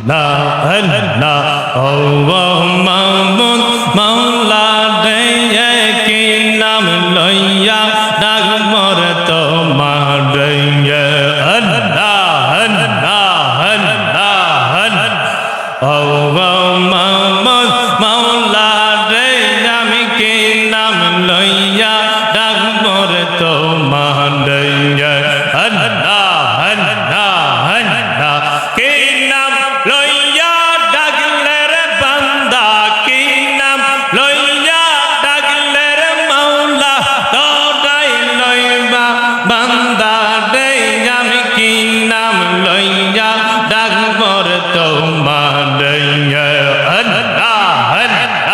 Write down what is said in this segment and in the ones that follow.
আল্লাহ ও মামুন মাওলা দে কি নাম লইয়া ডাক মোর তোমার আল্লাহ আল্লাহ আল্লাহ ও মামুন মাওলা দে আমি কি নাম লইয়া ডাক মোর তোমার আল্লাহ আল্লাহ আল্লাহ কি নাম লইয়া ডাকলে রে বান্দা কি নাম লইয়া ডাকলে রে মাওলা তোরাই লইবা বান্দা রে আমি কি নাম লইয়া ডাকবো রে তোমার আল্লাহ আল্লাহ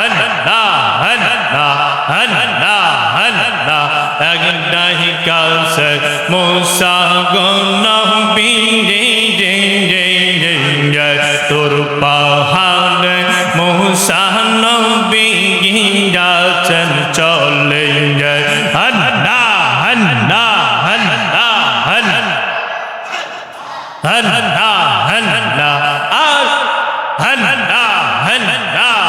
আল্লাহ আল্লাহ আল্লাহ আল্লাহ একদাহি কাছে মুসা গনবী তোর পাহাড়ে মুসা নবী গিয়াছেন চলে আল্লাহ আল্লাহ আল্লাহ আল্লাহ আল্লাহ আল্লাহ আল্লাহ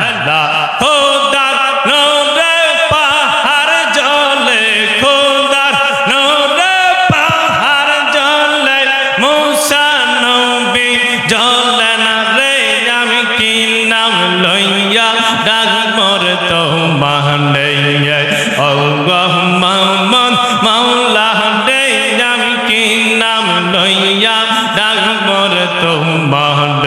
আল্লাহ খোদার নূরে পাহাড় জ্বলে খোদার নূরে পাহাড় জ্বলে মুসা নবী জ্বলে না রে আমি কি নাম লইয়া ডাকবো রে তোমার ও মামুন মাওলা রে আমি কি নাম লইয়া ডাকবো রে তোমার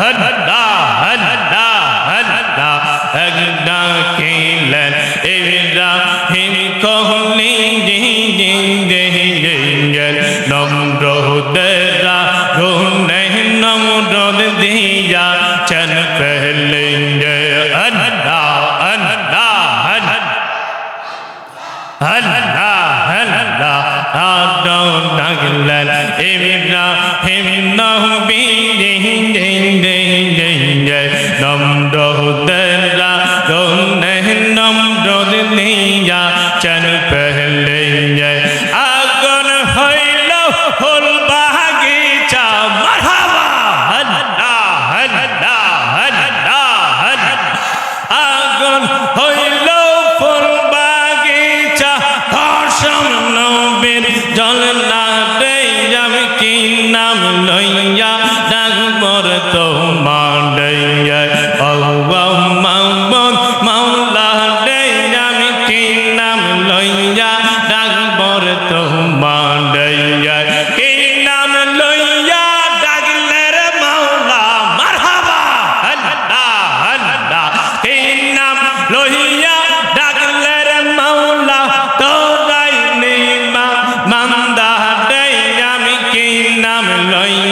আল্লাহ আল্লাহ আল্লাহ এক ডাকিলেন ইব্রাহিম কহলি নম্রদেরা গুনে নম্রদ দিয়া চন পহলে আল্লাহ আল্লাহ আল্লাহ আল্লাহ আদৌ ডাকলেন ইব্রাহিম নবী নম্রদেরা গুনে নম্রদ দিয়া চন পহলে আগুন হইল ফুল বাগিচা মারহাবা আল্লাহ আল্লাহ আল্লাহ আগুন হইল ফুল বাগিচা হর্ষম নবীর জ্বলনা রে আমি কি নাম লইয়া ডাকবো রে তোমার ও মামুন মাওলা রে আমি কি নাম লইয়া ডাকবো রে তোমার কি নাম লইয়া ডাকলে রে মাওলা মারহাবা আল্লাহ আল্লাহ কি নাম লইয়া ডাকলে রে মাওলা তোরাই নিবা বান্দা রে আমি কি নাম লইয়া